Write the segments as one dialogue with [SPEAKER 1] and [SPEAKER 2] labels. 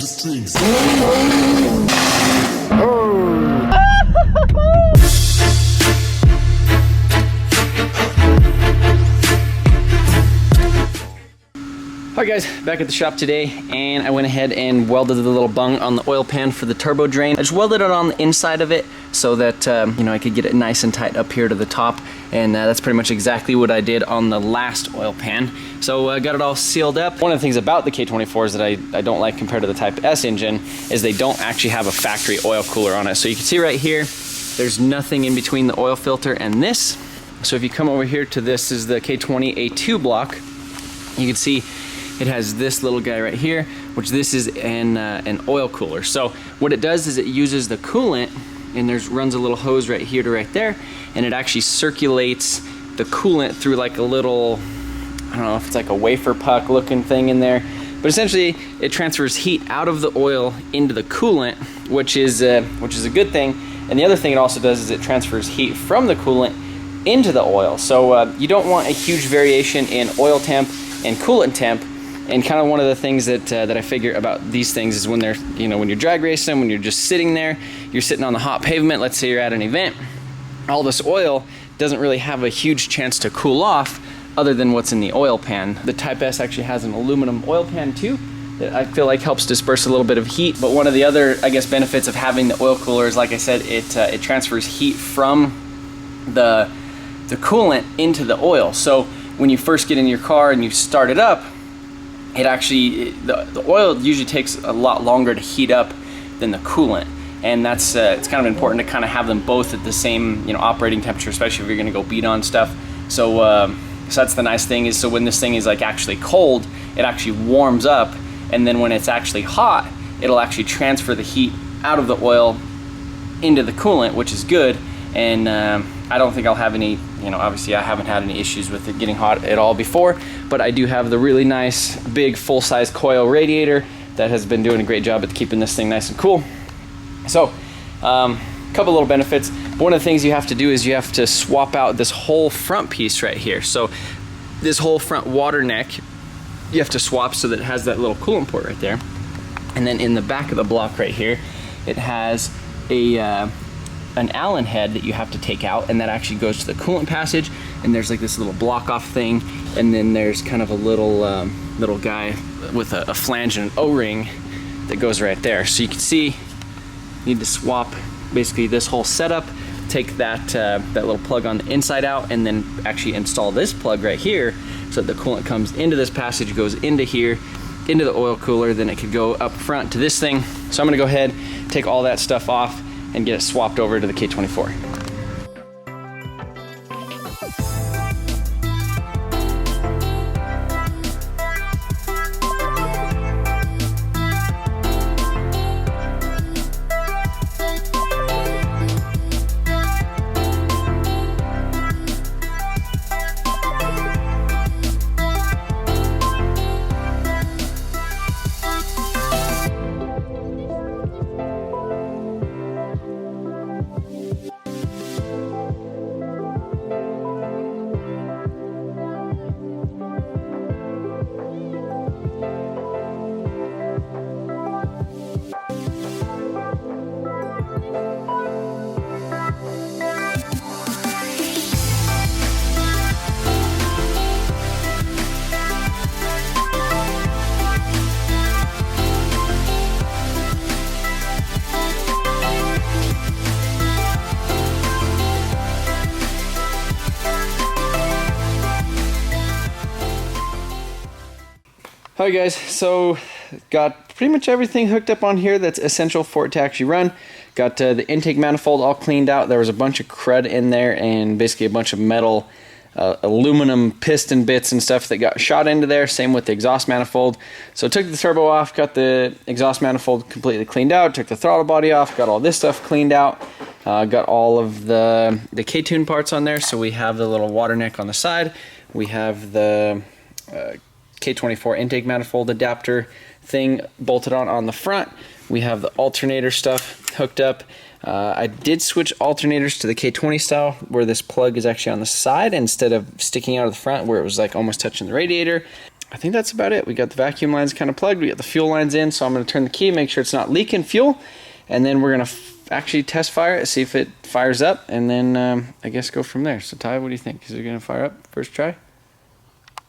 [SPEAKER 1] the strings.
[SPEAKER 2] Alright guys, back at the shop today, and I went ahead and welded the little bung on the oil pan for the turbo drain. I just welded it on the inside of it so that I could get it nice and tight up here to the top, and that's pretty much exactly what I did on the last oil pan. So I got it all sealed up. One of the things about the K24s that I don't like compared to the Type S engine is they don't actually have a factory oil cooler on it. So you can see right here, there's nothing in between the oil filter and this. So if you come over here to this is the K20A2 block, you can see it has this little guy right here, which this is an oil cooler. So what it does is it uses the coolant, and runs a little hose right here to right there, and it actually circulates the coolant through like a little, I don't know if it's like a wafer puck looking thing in there, but essentially it transfers heat out of the oil into the coolant, which is a good thing. And the other thing it also does is it transfers heat from the coolant into the oil. So you don't want a huge variation in oil temp and coolant temp. And kind of one of the things that I figure about these things is when they're, when you're drag racing, when you're just sitting there, you're sitting on the hot pavement, let's say you're at an event, all this oil doesn't really have a huge chance to cool off other than what's in the oil pan. The Type S actually has an aluminum oil pan too that I feel like helps disperse a little bit of heat. But one of the other, I guess, benefits of having the oil cooler is, like I said, it transfers heat from the coolant into the oil. So when you first get in your car and you start it up, it actually, the oil usually takes a lot longer to heat up than the coolant, and that's it's kind of important to kind of have them both at the same operating temperature, especially if you're going to go beat on stuff. So so that's the nice thing is, so when this thing is like actually cold, it actually warms up, and then when it's actually hot, it'll actually transfer the heat out of the oil into the coolant, which is good. And I don't think I'll have any, obviously I haven't had any issues with it getting hot at all before, but I do have the really nice big full-size coil radiator that has been doing a great job at keeping this thing nice and cool. So a couple little benefits. One of the things you have to do is you have to swap out this whole front piece right here. So this whole front water neck you have to swap so that it has that little coolant port right there. And then in the back of the block right here, it has an Allen head that you have to take out, and that actually goes to the coolant passage, and there's like this little block off thing, and then there's kind of a little guy with a flange and an O-ring that goes right there. So you can see you need to swap basically this whole setup, take that little plug on the inside out, and then actually install this plug right here so that the coolant comes into this passage, goes into here, into the oil cooler, then it could go up front to this thing. So I'm gonna go ahead, take all that stuff off, and get it swapped over to the K24. Alright guys, so got pretty much everything hooked up on here that's essential for it to actually run. Got the intake manifold all cleaned out. There was a bunch of crud in there and basically a bunch of metal aluminum piston bits and stuff that got shot into there. Same with the exhaust manifold. So took the turbo off, got the exhaust manifold completely cleaned out, took the throttle body off, got all this stuff cleaned out. Got all of the K-tune parts on there. So we have the little water neck on the side. We have the K24 intake manifold adapter thing bolted on the front. We have the alternator stuff hooked up. I did switch alternators to the K20 style, where this plug is actually on the side instead of sticking out of the front, where it was like almost touching the radiator. I think that's about it. We got the vacuum lines kind of plugged. We got the fuel lines in, so I'm going to turn the key, make sure it's not leaking fuel, and then we're going to actually test fire it, see if it fires up, and then I guess go from there. So Ty, what do you think? Is it going to fire up first try?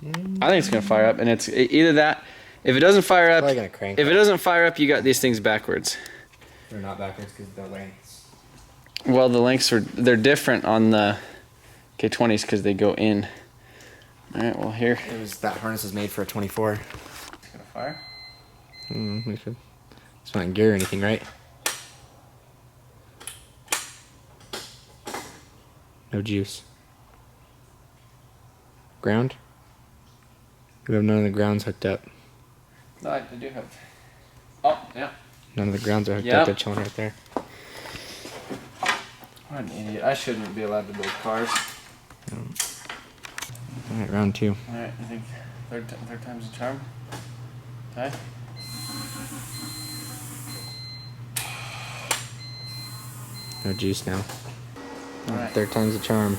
[SPEAKER 2] I think it's going to fire up, and it's either that. If it doesn't fire up, if it doesn't fire up, you got these things backwards.
[SPEAKER 1] They're not backwards because the lengths.
[SPEAKER 2] Well, the lengths they're different on the K20s because they go in. All right, well here.
[SPEAKER 1] It was that harness was made for a 24.
[SPEAKER 2] It's gonna fire.
[SPEAKER 1] We should. It's not in gear or anything, right? No juice. Ground? We have none of the grounds hooked up.
[SPEAKER 2] No, I do have. Oh, yeah.
[SPEAKER 1] None of the grounds are hooked up. They're chilling right there.
[SPEAKER 2] What an idiot. I shouldn't be allowed to build cars.
[SPEAKER 1] Alright, round 2.
[SPEAKER 2] Alright, I think third time's the charm. Ty?
[SPEAKER 1] No juice now.
[SPEAKER 2] Alright.
[SPEAKER 1] Third time's the charm.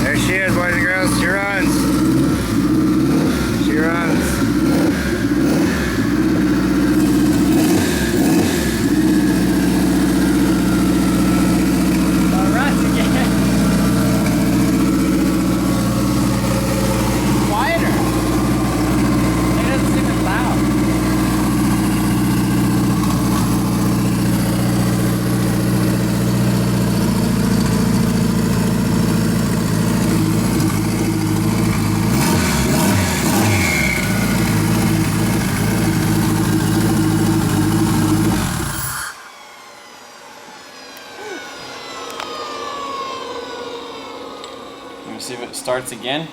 [SPEAKER 1] There she is, boys and girls. She runs. She runs.
[SPEAKER 2] Let me see if it starts again.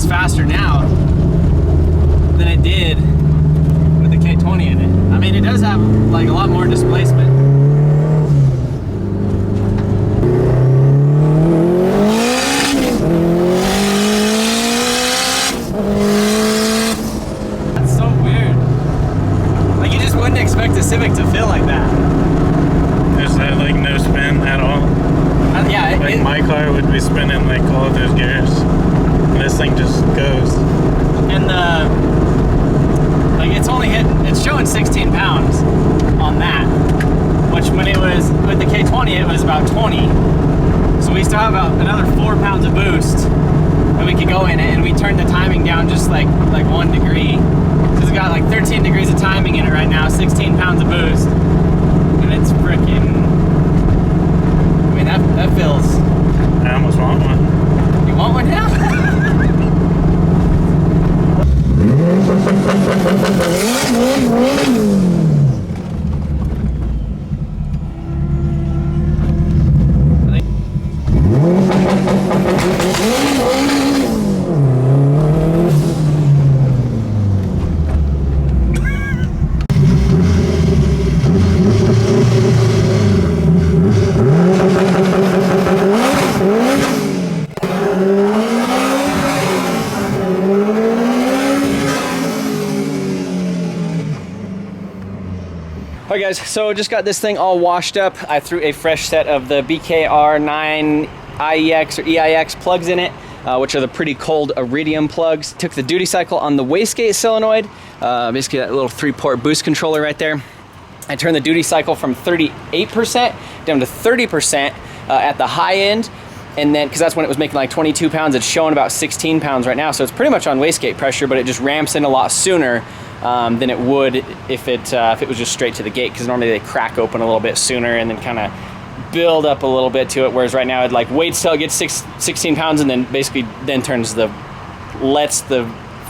[SPEAKER 2] Faster now than it did with the K20 in it. I mean, it does have like a lot more displacement. That's so weird. Like, you just wouldn't expect a Civic to feel like that.
[SPEAKER 3] Is that like no spin at all?
[SPEAKER 2] Yeah.
[SPEAKER 3] Like my car would be spinning like all of those gears. This thing just goes.
[SPEAKER 2] And like it's showing 16 pounds on that, which when it was with the K20 it was about 20. So we still have about another 4 pounds of turned the timing down just like 1 degree. So it's got like 13 degrees of timing in it right now, 16 pounds of boost. And it's freaking, I mean, that feels...
[SPEAKER 3] I almost want one.
[SPEAKER 2] You want one now? Alright guys, so just got this thing all washed up. I threw a fresh set of the BKR9 IEX or EIX plugs in it, which are the pretty cold iridium plugs. Took the duty cycle on the wastegate solenoid, basically that little 3-port boost controller right there. I turned the duty cycle from 38% down to 30% at the high end. And then, because that's when it was making like 22 pounds, it's showing about 16 pounds right now. So it's pretty much on wastegate pressure, but it just ramps in a lot sooner than it would if it was just straight to the gate, because normally they crack open a little bit sooner and then kind of build up a little bit to it, whereas right now it like waits till it gets 16 pounds and then basically then lets the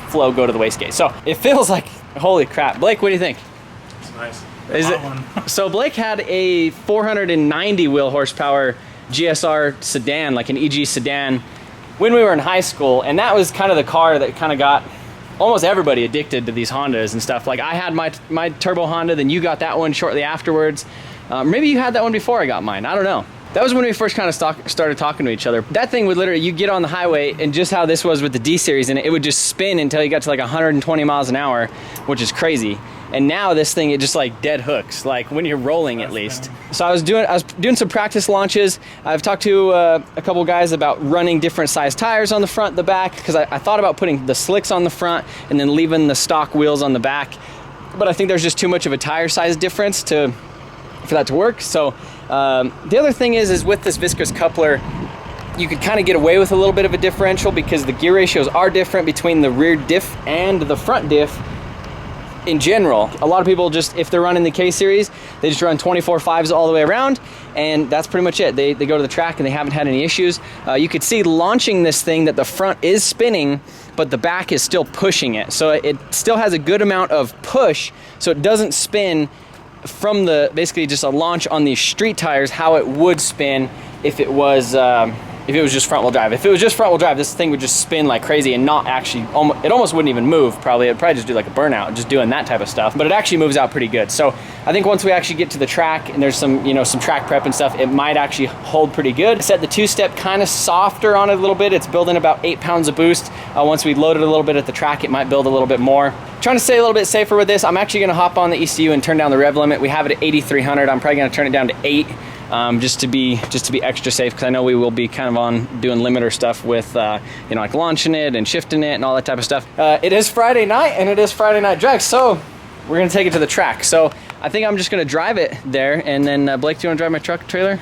[SPEAKER 2] flow go to the wastegate. So it feels like, holy crap. Blake, what do you think?
[SPEAKER 3] It's nice.
[SPEAKER 2] Is it? So Blake had a 490 wheel horsepower GSR sedan, like an EG sedan, when we were in high school, and that was kind of the car that kind of got almost everybody addicted to these Hondas and stuff. Like I had my turbo Honda, then you got that one shortly afterwards. Maybe you had that one before I got mine, I don't know. That was when we first kind of started talking to each other. That thing would literally, you get on the highway, and just how this was with the D series in it, it would just spin until you got to like 120 miles an hour, which is crazy. And now this thing, it just like dead hooks, like when you're rolling at least. So I was doing some practice launches. I've talked to a couple guys about running different size tires on the front, the back, because I thought about putting the slicks on the front and then leaving the stock wheels on the back. But I think there's just too much of a tire size difference for that to work. So the other thing is with this viscous coupler, you could kind of get away with a little bit of a differential because the gear ratios are different between the rear diff and the front diff. In general, a lot of people just, if they're running the K series, they just run 24.5s all the way around, and that's pretty much it. They go to the track and they haven't had any issues. You could see launching this thing that the front is spinning, but the back is still pushing it. So it still has a good amount of push, so it doesn't spin from basically just a launch on these street tires how it would spin if it was just front wheel drive. If it was just front wheel drive, this thing would just spin like crazy and not actually, it almost wouldn't even move probably. It'd probably just do like a burnout, just doing that type of stuff. But it actually moves out pretty good. So I think once we actually get to the track and there's some, some track prep and stuff, it might actually hold pretty good. I set the 2-step kind of softer on it a little bit. It's building about 8 pounds of boost. Once we load it a little bit at the track, it might build a little bit more. Trying to stay a little bit safer with this. I'm actually gonna hop on the ECU and turn down the rev limit. We have it at 8,300. I'm probably gonna turn it down to 8. Just to be extra safe, because I know we will be kind of on doing limiter stuff with like launching it and shifting it and all that type of stuff. It is Friday night and it is Friday night drag, so we're gonna take it to the track. So I think I'm just gonna drive it there, and then Blake, do you want to drive my truck trailer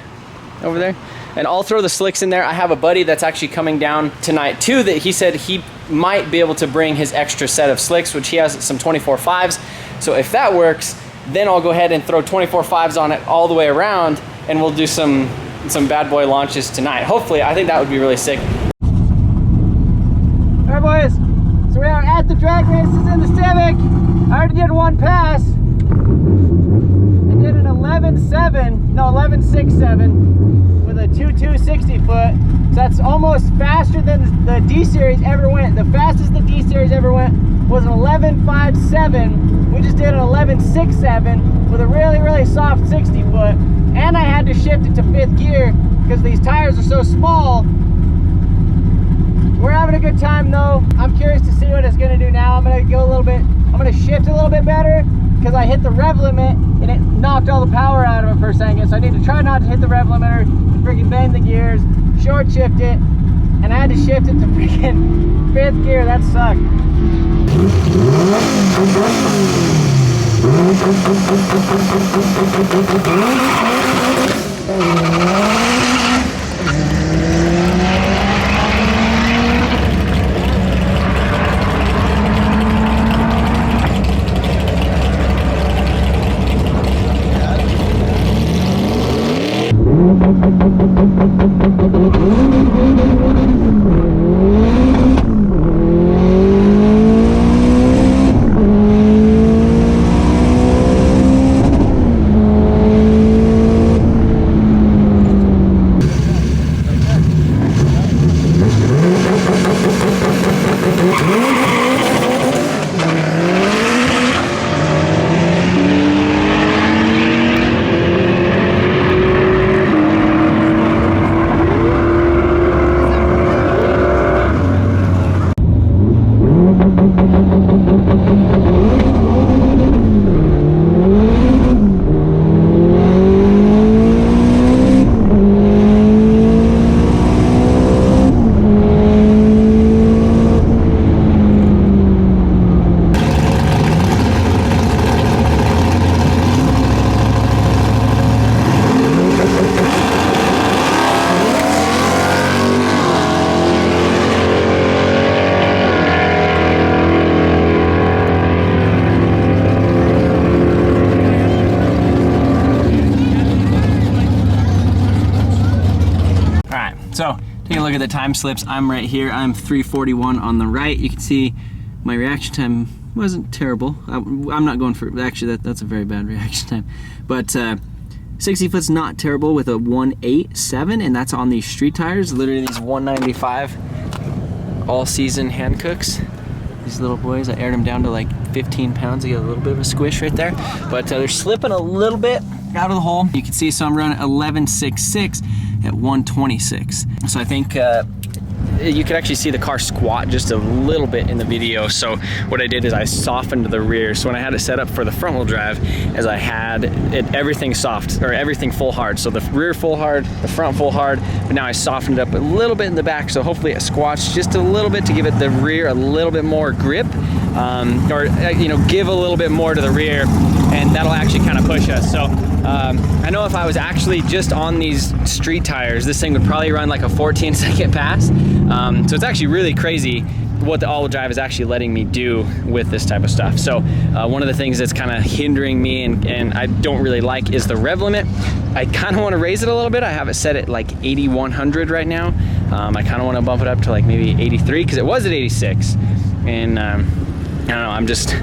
[SPEAKER 2] over there? And I'll throw the slicks in there. I have a buddy that's actually coming down tonight too, that he said he might be able to bring his extra set of slicks, which he has some 24.5s. So if that works, then I'll go ahead and throw 24.5s on it all the way around, and we'll do some bad boy launches tonight. Hopefully, I think that would be really sick. All right, boys. So we are at the drag races in the Civic. I already did one pass. I did an 11.67 with a 2.260 foot. So that's almost faster than the D series ever went. The fastest the D series ever went was an 11.57. We just did an 11.67 with a really, really soft 60 foot. And I had to shift it to 5th gear because these tires are so small. We're having a good time though. I'm curious to see what it's gonna do now. I'm gonna shift a little bit better because I hit the rev limit and it knocked all the power out of it for a second. So I need to try not to hit the rev limiter, freaking bend the gears, short shift it, and I had to shift it to freaking 5th gear. That sucked. Take a look at the time slips. I'm right here. I'm 3:41 on the right. You can see my reaction time wasn't terrible. I'm not going for, actually that's a very bad reaction time. But 60 foot's not terrible with a 1.87, and that's on these street tires. Literally these 195 all season hand cooks. These little boys, I aired them down to like 15 pounds. They get a little bit of a squish right there, but they're slipping a little bit out of the hole. You can see, so I'm running 11.66 at 126. So I think you could actually see the car squat just a little bit in the video. So what I did is I softened the rear. So when I had it set up for the front wheel drive, as I had it everything soft, or everything full hard. So the rear full hard, the front full hard, but now I softened it up a little bit in the back. So hopefully it squats just a little bit to give it the rear a little bit more grip, or you know, give a little bit more to the rear, and that'll actually kind of push us. So I know if I was actually just on these street tires, this thing would probably run like a 14-second pass. So it's actually really crazy what the all-wheel drive is actually letting me do with this type of stuff. So one of the things that's kind of hindering me and I don't really like is the rev limit. I kind of want to raise it a little bit. I have it set at like 8,100 right now. I kind of want to bump it up to like maybe 83 because it was at 86. And I don't know, I'm just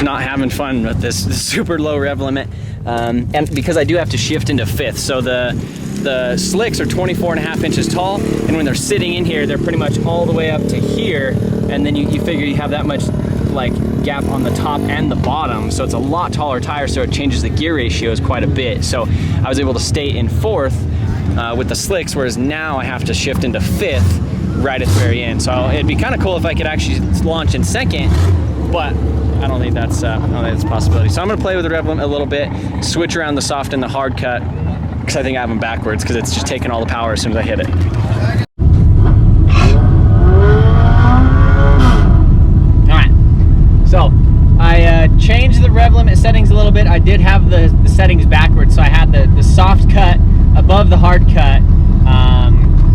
[SPEAKER 2] not having fun with this super low rev limit. And because I do have to shift into fifth. So the slicks are 24.5 inches tall, and when they're sitting in here, they're pretty much all the way up to here, and then you figure you have that much like gap on the top and the bottom, so it's a lot taller tire, so it changes the gear ratios quite a bit. So I was able to stay in fourth with the slicks, whereas now I have to shift into fifth right at the very end. So it'd be kind of cool if I could actually launch in second, but I don't think that's a possibility. So I'm gonna play with the rev limit a little bit, switch around the soft and the hard cut, because I think I have them backwards because it's just taking all the power as soon as I hit it. All right, so I changed the rev limit settings a little bit. I did have the settings backwards, so I had the soft cut above the hard cut,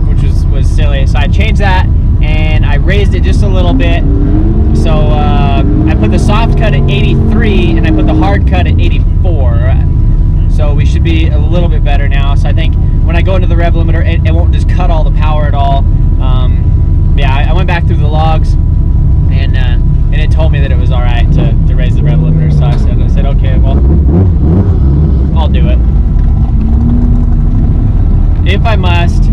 [SPEAKER 2] which was silly. So I changed that and I raised it just a little bit. So I put the soft cut at 83 and I put the hard cut at 84. So we should be a little bit better now. So I think when I go into the rev limiter, it won't just cut all the power at all. Yeah, I went back through the logs and it told me that it was all right to raise the rev limiter. So I said, okay, well, I'll do it if I must.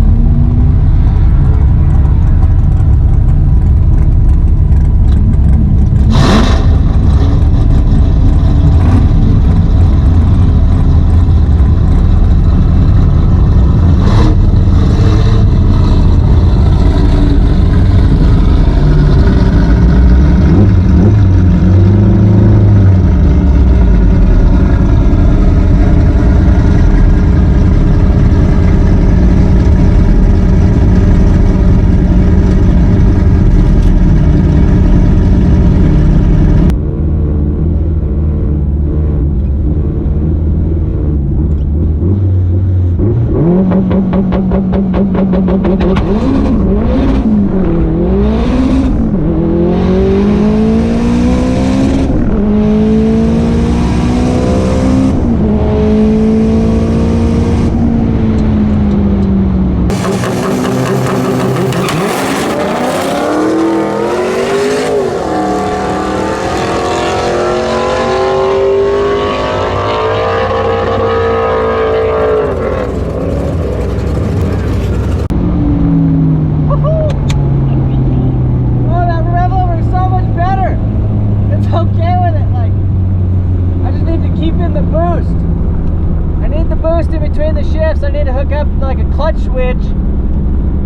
[SPEAKER 2] I need to hook up like a clutch switch,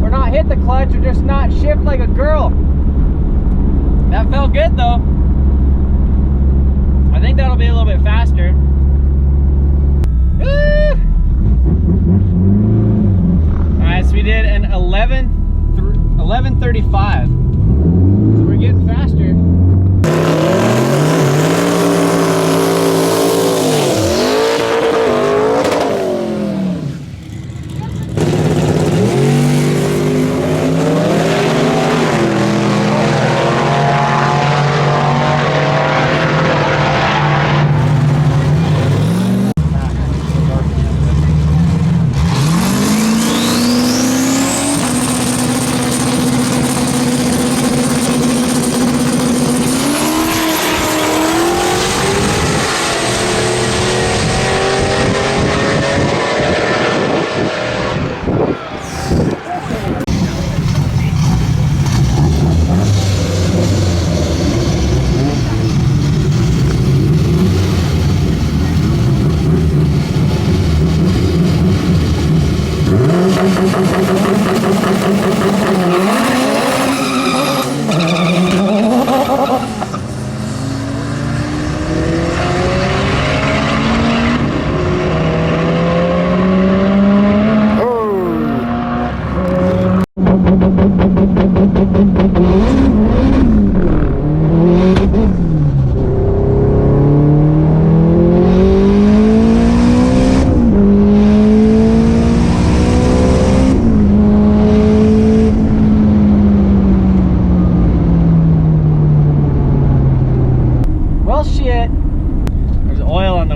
[SPEAKER 2] or not hit the clutch, or just not shift like a girl. That felt good though. I think that'll be a little bit faster. Alright, so we did an 11:35. So we're getting faster.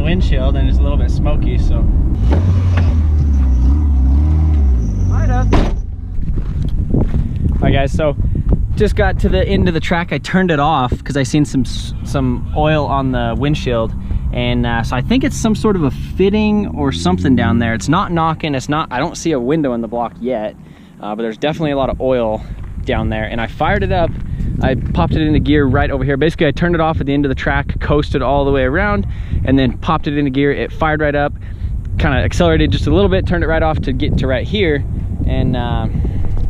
[SPEAKER 2] windshield and it's a little bit smoky, so. Alright guys, so just got to the end of the track. I turned it off because I seen some oil on the windshield, and so I think it's some sort of a fitting or something down there. It's not knocking, it's not, I don't see a window in the block yet, but there's definitely a lot of oil down there. And I fired it up, I popped it into gear right over here. Basically I turned it off at the end of the track, coasted all the way around, and then popped it into gear. It fired right up, kind of accelerated just a little bit, turned it right off to get to right here. And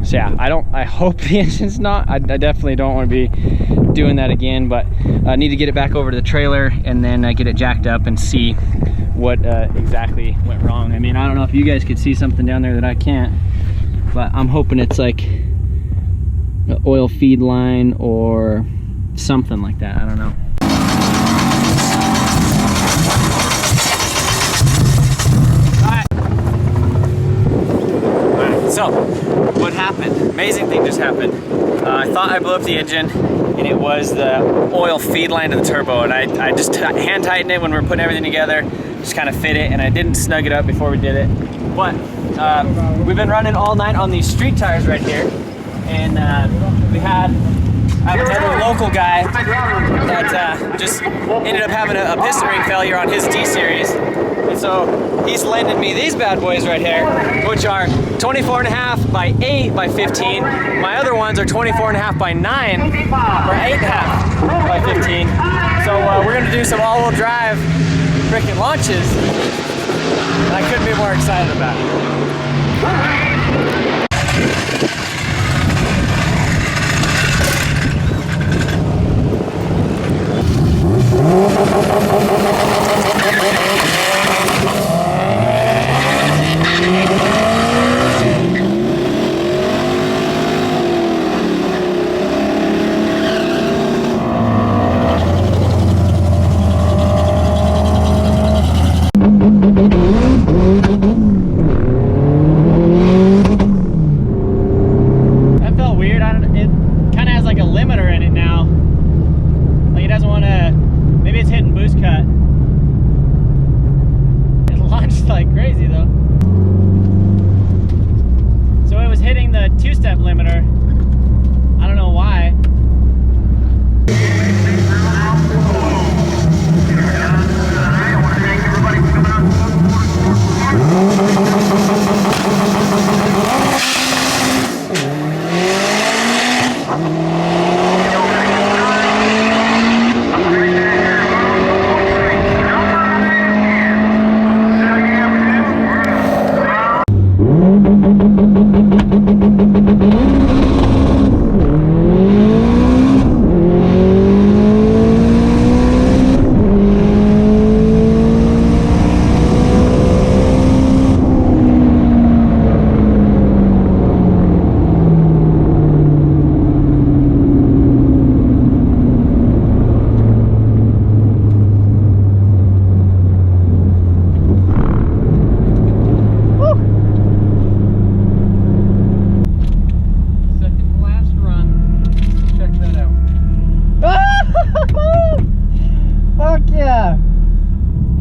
[SPEAKER 2] so yeah, I hope the engine's not, I definitely don't want to be doing that again, but I need to get it back over to the trailer and then get it jacked up and see what exactly went wrong. I mean, I don't know if you guys could see something down there that I can't, but I'm hoping it's like an oil feed line or something like that, I don't know. So, what happened? Amazing thing just happened. I thought I blew up the engine, and it was the oil feed line to the turbo, and I just hand tightened it when we were putting everything together, just kind of fit it, and I didn't snug it up before we did it. But we've been running all night on these street tires right here, and we had another local guy that just ended up having a piston ring failure on his D-Series. And so he's lending me these bad boys right here, which are 24.5 by 8 by 15. My other ones are 24.5 by 9 or 8.5 by 15. So we're gonna do some all-wheel drive freaking launches, and I couldn't be more excited about it.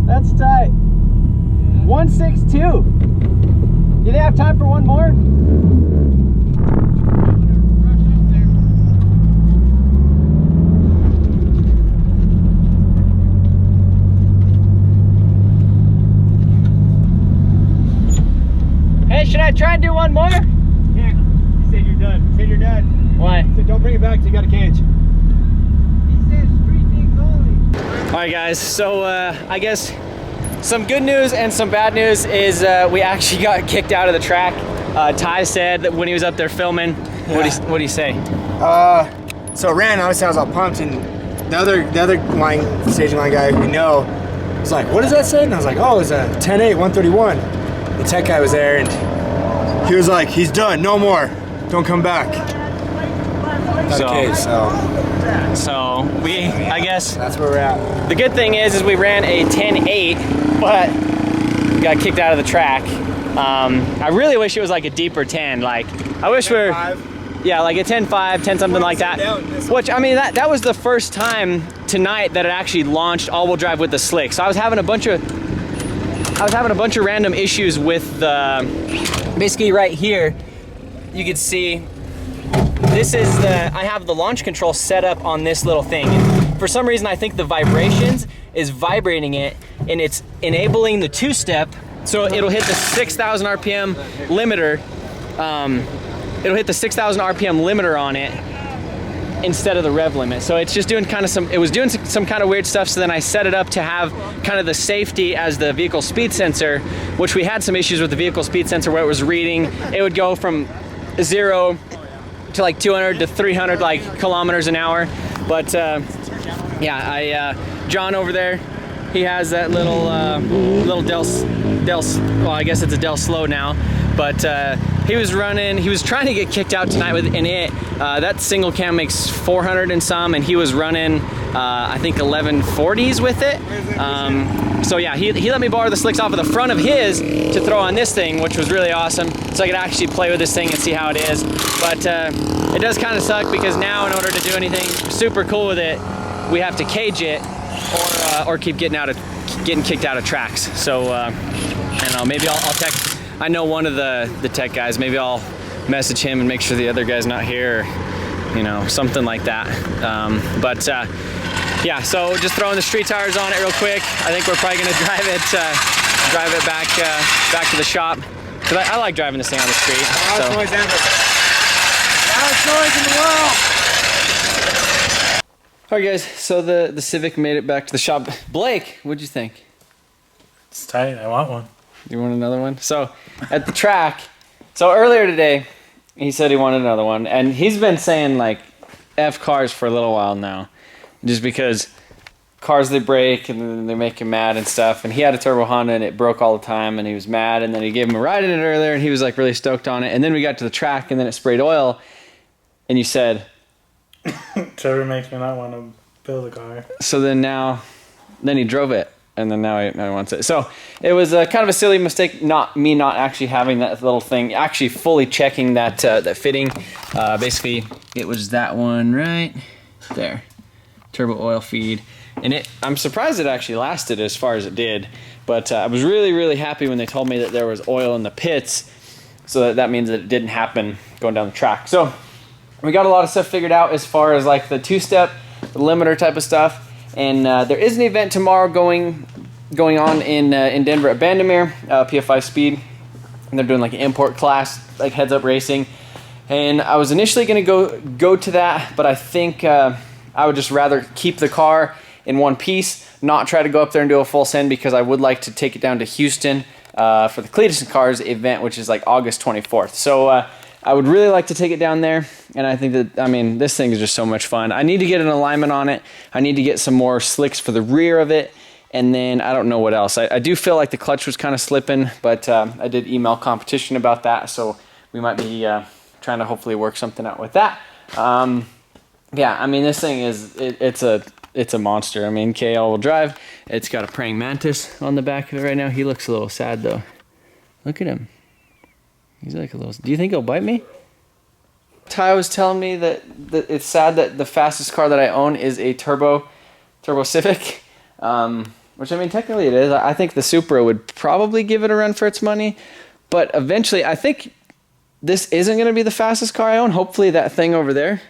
[SPEAKER 2] That's tight. 162. Do they have time for one more? Hey, should I try and do one more?
[SPEAKER 4] Can't. He said you're done. He said you're done.
[SPEAKER 2] Why?
[SPEAKER 4] He said don't bring it back till you got a cage. He said street digs only.
[SPEAKER 2] Alright guys, so I guess some good news and some bad news is we actually got kicked out of the track. Ty said that when he was up there filming, what'd he say?
[SPEAKER 1] So it ran, obviously I was all pumped, and the other staging line guy we know was like, what does that say? And I was like, oh, it's a 10.8, 131. The tech guy was there, and he was like, he's done, no more, don't come back.
[SPEAKER 2] So we, I guess
[SPEAKER 1] that's where we're at.
[SPEAKER 2] The good thing is we ran a 10.8, but we got kicked out of the track. I really wish it was like a deeper 10. Like I wish we were, Yeah, like a 10.5, 10 something like that. Which, I mean, that was the first time tonight that it actually launched all-wheel drive with the slick. So I was having a bunch of random issues with the, basically right here, you can see, this is I have the launch control set up on this little thing. And for some reason, I think the vibrations is vibrating it, and it's enabling the two-step, so it'll hit the 6,000 RPM limiter. It'll hit the 6,000 RPM limiter on it instead of the rev limit. So it's just doing kind of it was doing some kind of weird stuff. So then I set it up to have kind of the safety as the vehicle speed sensor, which we had some issues with the vehicle speed sensor where it was reading. It would go from 0 to like 200 to 300 like kilometers an hour. But yeah, John over there, he has that little Del, well, I guess it's a Del Slow now, but he was trying to get kicked out tonight with it. That single cam makes 400 and some, and he was running, I think 1140s with it. So yeah, he let me borrow the slicks off of the front of his to throw on this thing, which was really awesome. So I could actually play with this thing and see how it is. But it does kind of suck because now in order to do anything super cool with it, we have to cage it or keep getting kicked out of tracks. So I don't know, maybe I'll text. I know one of the tech guys, maybe I'll message him and make sure the other guy's not here, or, you know, something like that. Yeah, so just throwing the street tires on it real quick. I think we're probably gonna drive it back to the shop. Cause I like driving this thing on the street.
[SPEAKER 1] Loudest noise ever. Loudest noise in the world.
[SPEAKER 2] All right, guys, so the Civic made it back to the shop. Blake, what'd you think?
[SPEAKER 3] It's tight. I want one.
[SPEAKER 2] You want another one? So at the track, so earlier today, he said he wanted another one, and he's been saying like F cars for a little while now, just because cars, they break and then they make him mad and stuff. And he had a turbo Honda and it broke all the time and he was mad, and then he gave him a ride in it earlier and he was like really stoked on it. And then we got to the track and then it sprayed oil and you said,
[SPEAKER 3] Trevor makes me not want to build a car.
[SPEAKER 2] So then he drove it. And then now he wants it. So it was kind of a silly mistake, not actually having that little thing, actually fully checking that fitting. Basically, it was that one right there, turbo oil feed, and I'm surprised it actually lasted as far as it did. But I was really, really happy when they told me that there was oil in the pits, so that means that it didn't happen going down the track. So we got a lot of stuff figured out as far as like the two-step, the limiter type of stuff. And there is an event tomorrow going on in Denver at Bandimere, PFI Speed, and they're doing like an import class, like heads-up racing. And I was initially going to go to that, but I think I would just rather keep the car in one piece, not try to go up there and do a full send, because I would like to take it down to Houston for the Cletus and Cars event, which is like August 24th. So I would really like to take it down there, and I think that, I mean, this thing is just so much fun. I need to get an alignment on it. I need to get some more slicks for the rear of it, and then I don't know what else. I do feel like the clutch was kind of slipping, but I did email competition about that, so we might be trying to hopefully work something out with that. Yeah, I mean, this thing is, it's a monster. I mean, K all-wheel drive. It's got a praying mantis on the back of it right now. He looks a little sad, though. Look at him. He's like a little... Do you think he'll bite me? Ty was telling me that it's sad that the fastest car that I own is a turbo Civic, which, I mean, technically it is. I think the Supra would probably give it a run for its money, but eventually I think this isn't going to be the fastest car I own. Hopefully that thing over there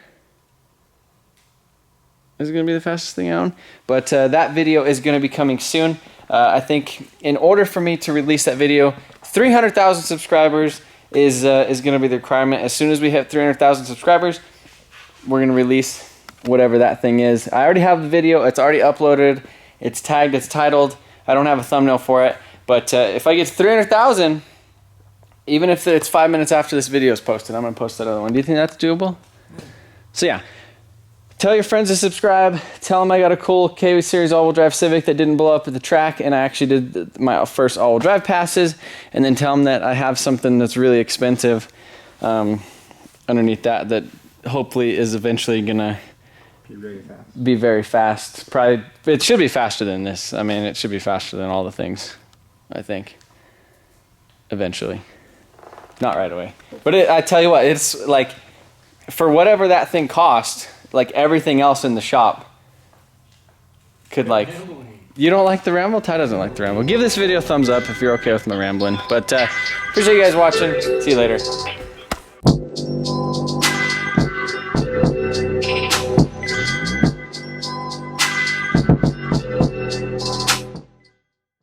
[SPEAKER 2] is going to be the fastest thing I own, but that video is going to be coming soon. I think in order for me to release that video, 300,000 subscribers is going to be the requirement. As soon as we hit 300,000 subscribers, we're going to release whatever that thing is. I already have the video. It's already uploaded. It's tagged. It's titled. I don't have a thumbnail for it. But if I get to 300,000, even if it's 5 minutes after this video is posted, I'm going to post that other one. Do you think that's doable? So yeah. Tell your friends to subscribe. Tell them I got a cool KW Series all-wheel drive Civic that didn't blow up at the track, and I actually did my first all-wheel drive passes. And then tell them that I have something that's really expensive underneath that hopefully is eventually gonna be very fast. Probably it should be faster than this. I mean, it should be faster than all the things, I think. Eventually, not right away. But I tell you what, it's like, for whatever that thing cost, like everything else in the shop could like, you don't like the ramble? Ty doesn't like the ramble. Give this video a thumbs up if you're okay with my rambling. But appreciate you guys watching. See you later.